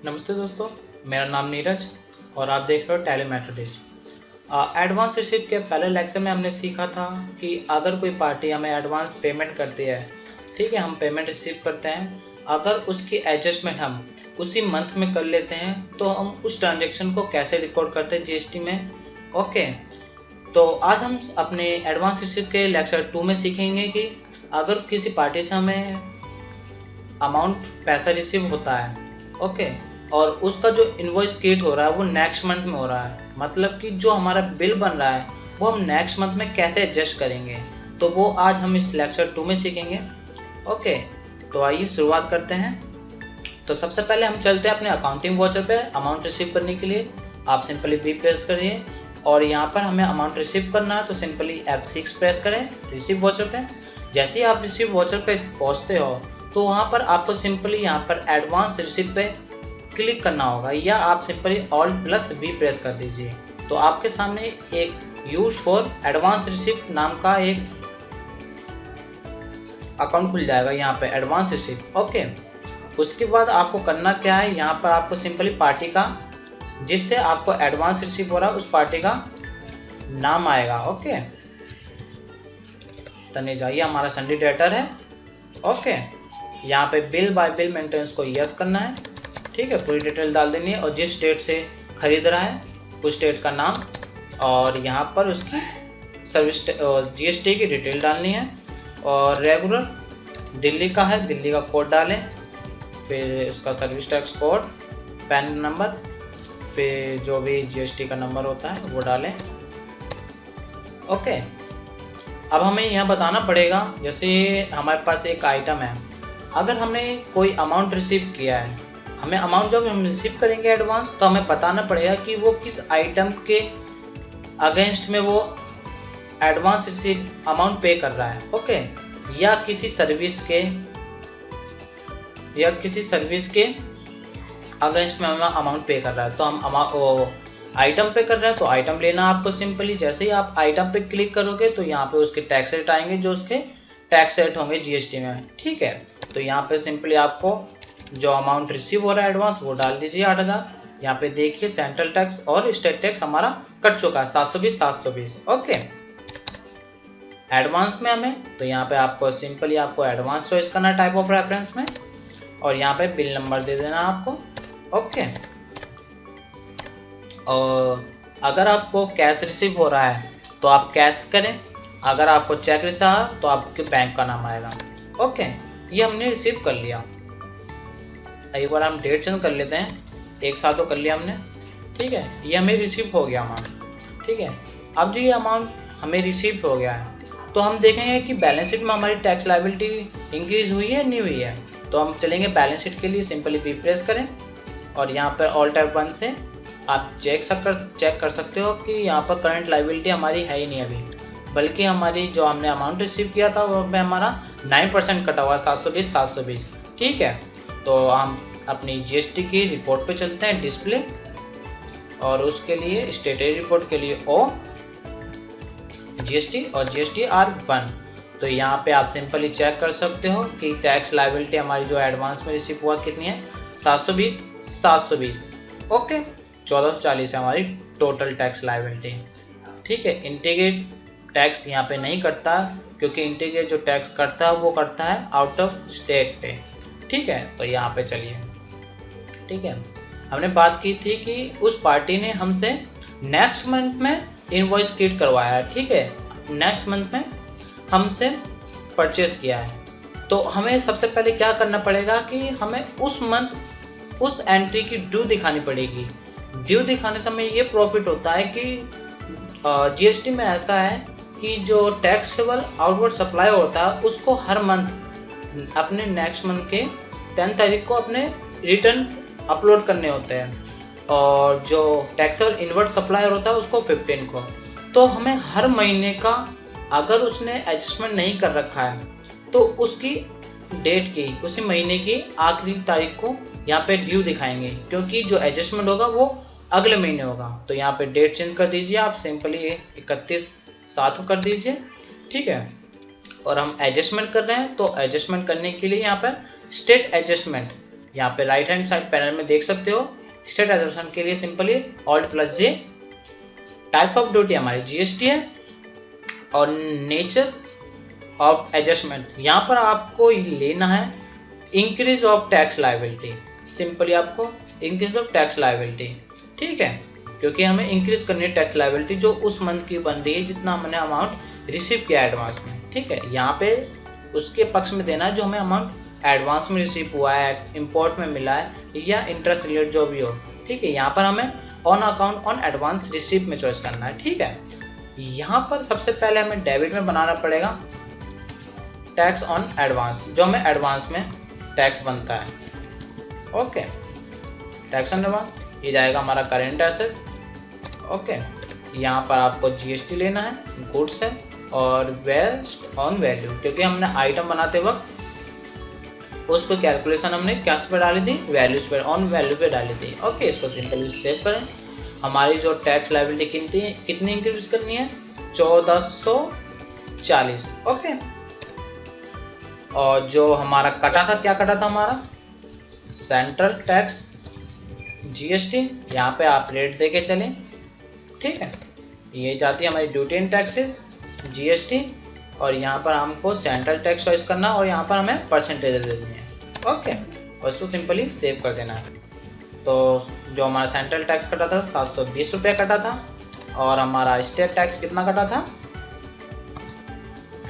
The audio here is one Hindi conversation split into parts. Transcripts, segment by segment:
नमस्ते दोस्तों, मेरा नाम नीरज और आप देख रहे हो टैली मैथमेटिक्स। एडवांस रिसिप्ट के पहले लेक्चर में हमने सीखा था कि अगर कोई पार्टी हमें एडवांस पेमेंट करती है, ठीक है, हम पेमेंट रिसीव करते हैं, अगर उसकी एडजस्टमेंट हम उसी मंथ में कर लेते हैं तो हम उस ट्रांजेक्शन को कैसे रिकॉर्ड करते हैं जीएसटी में। ओके, तो आज हम अपने एडवांस रिसिप्ट के लेक्चर 2 में सीखेंगे कि अगर किसी पार्टी से हमें अमाउंट पैसा रिसीव होता है, ओके, और उसका जो इनवॉइस क्रिएट हो रहा है वो नेक्स्ट मंथ में हो रहा है, मतलब कि जो हमारा बिल बन रहा है वो हम नेक्स्ट मंथ में कैसे एडजस्ट करेंगे, तो वो आज हम इस लेक्चर 2 में सीखेंगे। ओके, तो आइए शुरुआत करते हैं। तो सबसे पहले हम चलते हैं अपने अकाउंटिंग वाउचर पे अमाउंट रिसीव करने के लिए। आप सिंपली बी प्रेस करिए और यहाँ पर हमें अमाउंट रिसीव करना है तो सिंपली F6 प्रेस करें रिसीव वाउचर पे। जैसे ही आप रिसीव वाउचर पे पहुँचते हो तो वहाँ पर आपको सिंपली यहाँ पर एडवांस रिसिप्ट पे क्लिक करना होगा, या आप सिंपली Alt+V प्रेस कर दीजिए। तो आपके सामने एक यूज फॉर एडवांस रिसिप्ट नाम का एक अकाउंट खुल जाएगा, यहाँ पे एडवांस रिसिप्ट। ओके, उसके बाद आपको करना क्या है, यहाँ पर आपको सिंपली पार्टी का जिससे आपको एडवांस रिसिप्ट हो रहा है उस पार्टी का नाम आएगा। ओके, तो जाइए, हमारा संडे डेटर है। ओके, यहाँ पे बिल बाय बिल मेंटेनेंस को यस करना है, ठीक है, पूरी डिटेल डाल देनी है और जिस स्टेट से खरीद रहा है उस स्टेट का नाम और यहाँ पर उसकी सर्विस जीएसटी की डिटेल डालनी है। और रेगुलर दिल्ली का है, दिल्ली का कोड डालें, फिर उसका service tax code, pan number, फिर जो भी जीएसटी का नंबर होता है वो डालें। ओके, अब हमें यहाँ बताना पड़ेगा, जैसे हमारे पास एक आइटम है, अगर हमने कोई अमाउंट रिसीव किया है, हमें अमाउंट जब हम रिसीव करेंगे एडवांस तो हमें बताना पड़ेगा कि वो किस आइटम के अगेंस्ट में वो एडवांस रिसीव अमाउंट पे कर रहा है। ओके, या किसी सर्विस के अगेंस्ट में हमें अमाउंट पे कर रहा है, तो हम आइटम पे कर रहे हैं तो आइटम लेना आपको सिंपली। जैसे ही आप आइटम पे क्लिक करोगे तो यहाँ पे उसके टैक्स रेट आएंगे जो उसके टैक्स रेट होंगे जीएसटी में, ठीक है। तो यहाँ पे सिंपली आपको जो अमाउंट रिसीव हो रहा है एडवांस वो डाल दीजिए 8,000। यहाँ पे देखिए सेंट्रल टैक्स और स्टेट टैक्स हमारा कट चुका है 720। ओके, एडवांस में हमें तो यहाँ पे आपको सिंपली आपको एडवांस चॉइस करना है टाइप ऑफ रेफरेंस में और यहाँ पे बिल नंबर दे देना आपको। ओके, और अगर आपको कैश रिसीव हो रहा है तो आप कैश करें, अगर आपको चेक रिसीव है तो आपके बैंक का नाम आएगा। ओके, ये हमने रिसीव कर लिया। एक बार हम डेट चेंज कर लेते हैं, एक साथ तो कर लिया हमने, ठीक है, ये हमें रिसीव हो गया अमाउंट, ठीक है। अब जो ये अमाउंट हमें रिसीव हो गया है तो हम देखेंगे कि बैलेंस शीट में हमारी टैक्स लायबिलिटी इंक्रीज हुई है नहीं हुई है। तो हम चलेंगे बैलेंस शीट के लिए, सिंपली बी प्रेस करें और यहाँ पर Alt+F1 से आप चेक कर सकते हो कि यहाँ पर करंट लायबिलिटी हमारी है ही नहीं अभी, बल्कि हमारी जो हमने अमाउंट रिसीव किया था वो में हमारा 9% कटा हुआ 720, ठीक है। तो हम अपनी जीएसटी की रिपोर्ट पे चलते हैं, डिस्प्ले, और उसके लिए स्टेटरी रिपोर्ट के लिए ओ जीएसटी और GSTR1। तो यहाँ पे आप सिंपली चेक कर सकते हो कि टैक्स लायबिलिटी हमारी जो एडवांस में रिसीव हुआ कितनी है, 720। ओके, 1440 है हमारी टोटल टैक्स लायबिलिटी, ठीक है। इंटीग्रेट टैक्स यहाँ पे नहीं करता क्योंकि इंटीग्रेट जो टैक्स करता है वो करता है आउट ऑफ स्टेट पे, ठीक है। तो यहाँ पे चलिए, ठीक है, हमने बात की थी कि उस पार्टी ने हमसे नेक्स्ट मंथ में इनवॉइस क्रिएट करवाया है, ठीक है, नेक्स्ट मंथ में हमसे परचेस किया है। तो हमें सबसे पहले क्या करना पड़ेगा कि हमें उस मंथ उस एंट्री की ड्यू दिखानी पड़ेगी। ड्यू दिखाने से हमें ये प्रॉफिट होता है कि जीएसटी में ऐसा है कि जो टैक्सेबल आउटवर्ड सप्लाई होता है उसको हर मंथ अपने नेक्स्ट मंथ के 10 तारीख को अपने रिटर्न अपलोड करने होते हैं और जो टैक्सेबल इनवर्ड सप्लायर होता है उसको 15 को। तो हमें हर महीने का अगर उसने एडजस्टमेंट नहीं कर रखा है तो उसकी डेट की उसी महीने की आखिरी तारीख को यहाँ पे ड्यू दिखाएंगे, क्योंकि जो एडजस्टमेंट होगा वो अगले महीने होगा। तो यहाँ पे डेट चेंज कर दीजिए आप, सिंपली 31/7 कर दीजिए, ठीक है। और हम एडजस्टमेंट कर रहे हैं तो एडजस्टमेंट करने के लिए यहाँ पर स्टेट एडजस्टमेंट यहाँ पे राइट हैंड साइड पैनल में देख सकते हो स्टेट एग्जामिनेशन के लिए simply Alt+J। Type of duty हमारी जीएसटी है और नेचर ऑफ एडजस्टमेंट, यहाँ पर आपको लेना है increase of tax liability. Simply आपको इंक्रीज ऑफ टैक्स लायबिलिटी, ठीक है, क्योंकि हमें इंक्रीज करनी है टैक्स लायबिलिटी जो उस मंथ की बन रही है जितना हमने अमाउंट रिसीव किया एडवांस में, ठीक है। यहाँ पे उसके पक्ष में देना है जो हमें अमाउंट एडवांस में रिसीव हुआ है, इंपोर्ट में मिला है या इंटरेस्ट रिलेटेड जो भी हो, ठीक है। यहाँ पर हमें on account on advance receive में चॉइस करना है, ठीक है। यहाँ पर सबसे पहले हमें डेबिट में बनाना पड़ेगा टैक्स ऑन एडवांस, जो हमें एडवांस में टैक्स बनता है, ओके। टैक्स ऑन एडवांस ये जाएगा हमारा करेंट एसेट, ओके। यहाँ पर आपको जीएसटी लेना है, गुड्स है और वेस्ट ऑन वैल्यू, क्योंकि हमने आइटम बनाते वक्त उसको कैलकुलेशन हमने क्या पे डाली थी, वैल्यूज पे, ऑन वैल्यू पे डाली थी, ओके। इसको सिंपली सेव करें। हमारी जो टैक्स लायबिलिटी कितनी इंक्रीज करनी है, 1440, ओके। और जो हमारा कटा था, क्या कटा था हमारा, सेंट्रल टैक्स जीएसटी, यहाँ पे आप रेट देके चलें, ठीक है। ये जाती है हमारी ड्यूटी एंड टैक्सेस जीएसटी और यहाँ पर हमको सेंट्रल टैक्स चॉइस करना और यहाँ पर हमें परसेंटेज दे देनी है, ओके। और इसको सिंपली सेव कर देना है। तो जो हमारा सेंट्रल टैक्स कटा था 720 रुपये कटा था और हमारा स्टेट टैक्स कितना कटा था,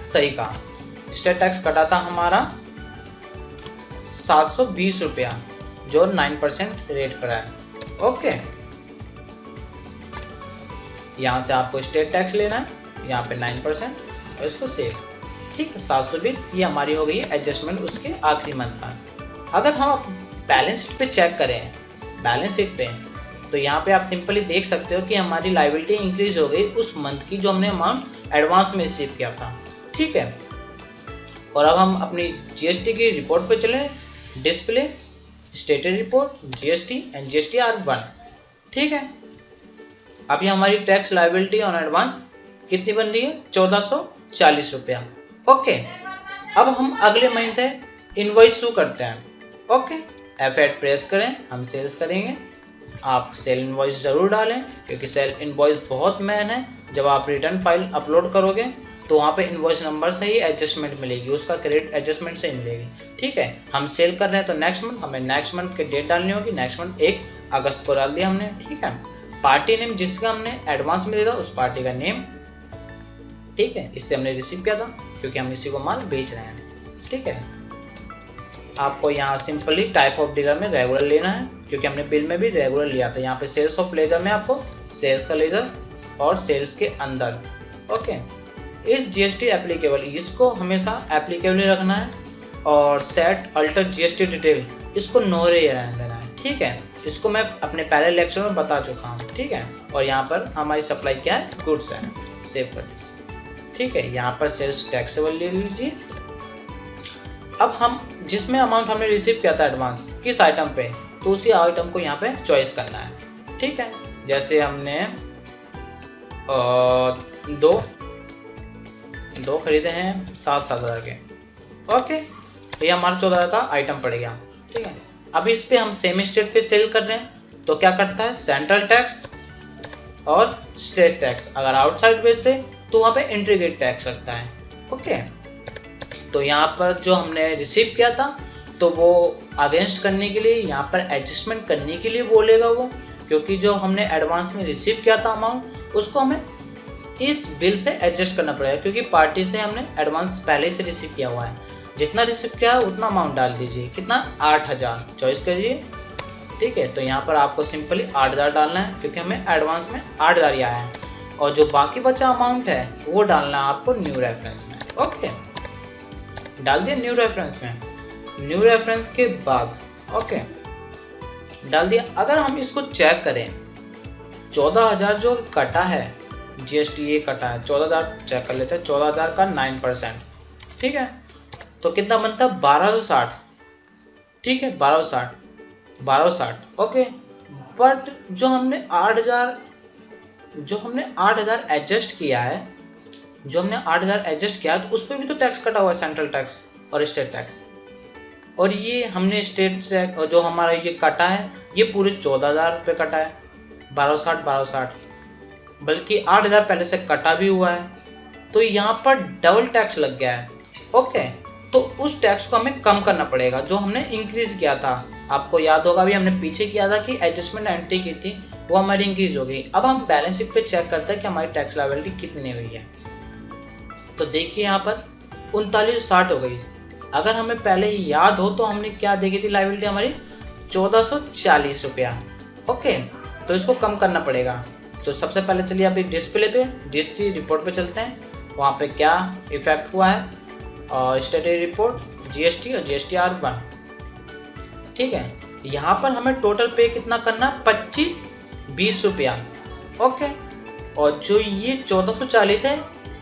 सही कहा, स्टेट टैक्स कटा था हमारा 720 रुपया जो 9% रेट करा है, ओके। यहाँ से आपको स्टेट टैक्स लेना है, यहाँ पे 9% और इसको सेव, ठीक है। 720 ये हमारी हो गई है एडजस्टमेंट उसके आखिरी मंथ का। अगर हम बैलेंस शीट पे चेक करें, बैलेंस शीट पे, तो यहाँ पे आप सिंपली देख सकते हो कि हमारी लायबिलिटी इंक्रीज हो गई उस मंथ की जो हमने अमाउंट एडवांस में रिसीव किया था, ठीक है। और अब हम अपनी जीएसटी की रिपोर्ट पे चले, display stated report GST and GSTR1, ठीक है। अभी हमारी टैक्स लायबिलिटी ऑन एडवांस कितनी बन रही है, 1440 रुपया, ओके। अब हम अगले महीने इनवॉइस शू करते हैं, ओके। F8 प्रेस करें, हम सेल्स करेंगे। आप सेल इनवॉइस ज़रूर डालें क्योंकि सेल इनवॉइस बहुत मेन है। जब आप रिटर्न फाइल अपलोड करोगे तो वहाँ पे इनवॉइस नंबर से ही एडजस्टमेंट मिलेगी, उसका क्रेडिट एडजस्टमेंट से ही मिलेगी, ठीक है। हम सेल कर रहे हैं तो नेक्स्ट मंथ हमें नेक्स्ट मंथ की डेट डालनी होगी, नेक्स्ट मंथ 1 अगस्त को डाल दिया हमने, ठीक है। पार्टी नेम जिसका हमने एडवांस में दिया था उस पार्टी का नेम, ठीक है, इससे हमने रिसीव किया था क्योंकि हम इसी को माल बेच रहे हैं, ठीक है। आपको यहाँ सिंपली टाइप ऑफ डीलर में रेगुलर लेना है क्योंकि हमने बिल में भी रेगुलर लिया था। यहाँ पे सेल्स ऑफ लेजर में आपको सेल्स का लेजर और सेल्स के अंदर, ओके। इस जीएसटी एप्लीकेबल, इसको हमेशा एप्लीकेबल रखना है और सेट अल्टर जीएसटी डिटेल इसको नो रे रहने देना है, ठीक है। इसको मैं अपने पहले लेक्चर में बता चुका हूँ, ठीक है। और यहाँ पर हमारी सप्लाई क्या है, गुड्स है, सेव कर दीजिए, ठीक है। यहाँ पर सेल्स टैक्सेबल ले लीजिए। अब हम जिसमें अमाउंट हमने रिसीव किया था एडवांस किस आइटम पे, तो उसी आइटम को यहाँ पे चॉइस करना है, ठीक है। जैसे हमने दो खरीदे हैं 7,000 के, ओके। तो ये हमारा 14,000 का आइटम पड़ गया, ठीक है। अब इस पे हम सेम स्टेट पे सेल कर रहे हैं तो क्या करता है, सेंट्रल टैक्स और स्टेट टैक्स। अगर आउटसाइड बेचते तो वहाँ पे इंटीग्रेट टैक्स लगता है, ओके। तो यहाँ पर जो हमने रिसीव किया था तो वो अगेंस्ट करने के लिए, यहाँ पर एडजस्टमेंट करने के लिए बोलेगा वो, क्योंकि जो हमने एडवांस में रिसीव किया था अमाउंट उसको हमें इस बिल से एडजस्ट करना पड़ेगा क्योंकि पार्टी से हमने एडवांस पहले से रिसीव किया हुआ है। जितना रिसीव किया है उतना अमाउंट डाल दीजिए, कितना, 8,000 चॉइस करिए, ठीक है। तो यहाँ पर आपको सिंपली 8,000 डालना है क्योंकि हमें एडवांस में 8,000 ही आया है और जो बाकी बचा अमाउंट है वो डालना है आपको न्यू रेफरेंस में, ओके। डाल दिया न्यू रेफरेंस में। न्यू रेफरेंस के बाद ओके डाल दिया। अगर हम इसको चेक करें 14,000 जो कटा है जीएसटी, ये कटा है 14,000, चेक कर लेते हैं 14,000 का 9%, ठीक है। तो कितना बनता है 1260, ठीक है, 1260 ओके। बट जो हमने 8,000 एडजस्ट किया है, तो उस पर भी तो टैक्स कटा हुआ है, सेंट्रल टैक्स और स्टेट टैक्स, और ये हमने स्टेट टैक्स जो हमारा ये कटा है ये पूरे 14,000 रुपये कटा है, 1260 बल्कि 8,000 पहले से कटा भी हुआ है, तो यहाँ पर डबल टैक्स लग गया है। ओके, तो उस टैक्स को हमें कम करना पड़ेगा जो हमने इंक्रीज किया था। आपको याद होगा भी हमने पीछे किया था कि एडजस्टमेंट एंट्री की थी, वो हमारी इंक्रीज हो गई। अब हम बैलेंस शीट पे चेक करते हैं कि हमारी टैक्स लायबिलिटी कितनी हुई है। तो देखिए यहाँ पर 3960 हो गई। अगर हमें पहले याद हो तो हमने क्या देखी थी लायबिलिटी हमारी 1440 रुपया। ओके, तो इसको कम करना पड़ेगा। तो सबसे पहले चलिए आप डिस्प्ले पे जीएसटी रिपोर्ट पे चलते हैं, वहाँ पे क्या इफेक्ट हुआ है और स्टेटरी रिपोर्ट जीएसटी और GSTR1। ठीक है, यहाँ पर हमें टोटल पे कितना करना, 2520 रुपया। ओके, और जो ये 1440 है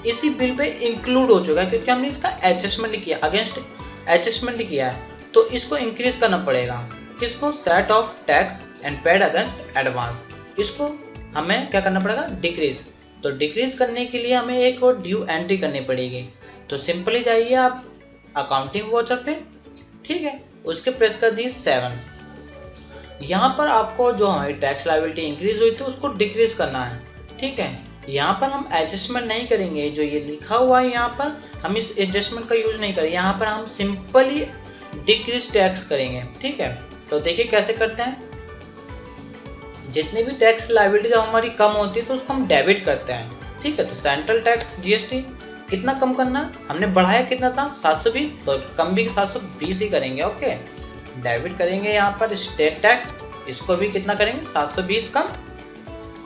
इसी बिल पे इंक्लूड हो चुका है क्योंकि हमने इसका एडजस्टमेंट नहीं किया, अगेंस्ट एडजस्टमेंट नहीं किया है, तो इसको इंक्रीज करना पड़ेगा। किसको, set of tax and paid against advance, इसको हमें क्या करना पड़ेगा, डिक्रीज। तो डिक्रीज करने के लिए हमें एक और ड्यू एंट्री करनी पड़ेगी। तो सिंपली जाइए आप अकाउंटिंग वाउचर पे, ठीक है, उसके प्रेस कर दी 7। यहाँ पर आपको जो हमारी टैक्स लायबिलिटी इंक्रीज हुई थी उसको डिक्रीज करना है। ठीक है, यहाँ पर हम एडजस्टमेंट नहीं करेंगे, जो ये लिखा हुआ है यहाँ पर हम इस एडजस्टमेंट का यूज नहीं करेंगे, यहाँ पर हम सिंपली डिक्रीज टैक्स करेंगे। ठीक है, तो देखिए कैसे करते हैं। जितनी भी टैक्स लायबिलिटी जब हमारी कम होती है तो उसको हम डेबिट करते हैं। ठीक है, तो सेंट्रल टैक्स जीएसटी कितना कम करना, हमने बढ़ाया कितना था 720, तो कम भी 720 ही करेंगे। ओके, डेबिट करेंगे यहाँ पर स्टेट टैक्स, इसको भी कितना करेंगे 720 कम।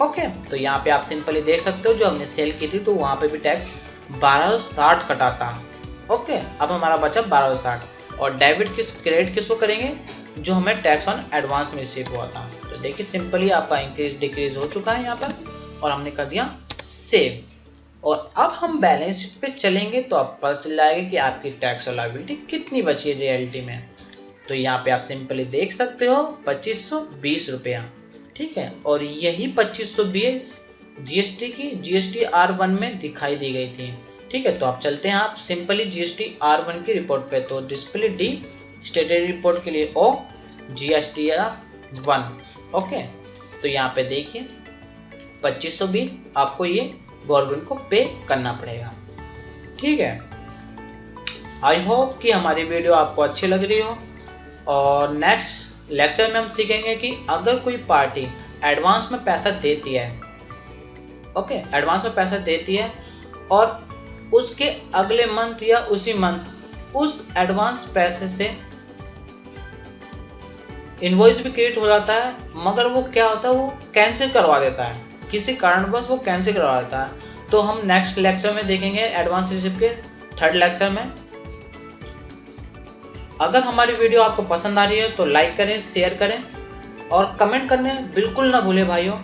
ओके, तो यहाँ पे आप सिंपली देख सकते हो जो हमने सेल की थी तो वहाँ पे भी टैक्स 1260 कटा था। ओके, अब हमारा बचा 1260 और डेबिट क्रेडिट किसको करेंगे, जो हमें टैक्स ऑन एडवांस में रिसीव हुआ था। तो देखिए सिंपली आपका इंक्रीज डिक्रीज हो चुका है यहाँ पर और हमने कर दिया सेव। और अब हम बैलेंस शीट पे चलेंगे तो आप पता चल जाएगा कि आपकी टैक्स और लायबिलिटी कितनी बची है रियलिटी में। तो यहाँ पे आप सिंपली देख सकते हो 2520 रुपया। ठीक है, और यही 2520 जीएसटी की GSTR1 में दिखाई दी गई थी। ठीक है, तो आप चलते हैं आप सिंपली GSTR1 की रिपोर्ट पे, तो डिस्प्ले डी, स्टेटरी रिपोर्ट के लिए O, GSTR1। ओके, तो यहाँ पे देखिए 2520 आपको ये गवर्नमेंट को पे करना पड़ेगा। ठीक है, आई होप कि हमारी वीडियो आपको अच्छी लग रही हो और नेक्स्ट लेक्चर में हम सीखेंगे कि अगर कोई पार्टी एडवांस में पैसा देती है, ओके, एडवांस में पैसा देती है और उसके अगले मंथ या उसी मंथ उस एडवांस पैसे से इनवॉइस भी क्रिएट हो जाता है, मगर वो क्या होता है, वो कैंसिल करवा देता है, किसी कारणवश वो कैंसिल करवा देता है। तो हम नेक्स्ट लेक्चर में देखेंगे एडवांस रिसिप्ट के 3rd लेक्चर में। अगर हमारी वीडियो आपको पसंद आ रही है तो लाइक करें, शेयर करें और कमेंट करने बिल्कुल ना भूलें भाइयों।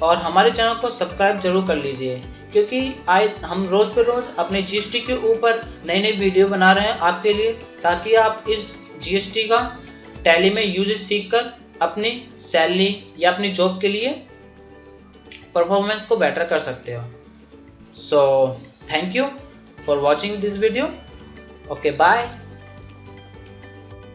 और हमारे चैनल को सब्सक्राइब जरूर कर लीजिए क्योंकि हम रोज पे रोज अपने जीएसटी के ऊपर नई नई वीडियो बना रहे हैं आपके लिए, ताकि आप इस जीएसटी का टैली में यूज सीखकर अपनी सैलरी या अपनी जॉब के लिए परफॉर्मेंस को बेटर कर सकते हो। So thank you for watching this video. Okay, bye.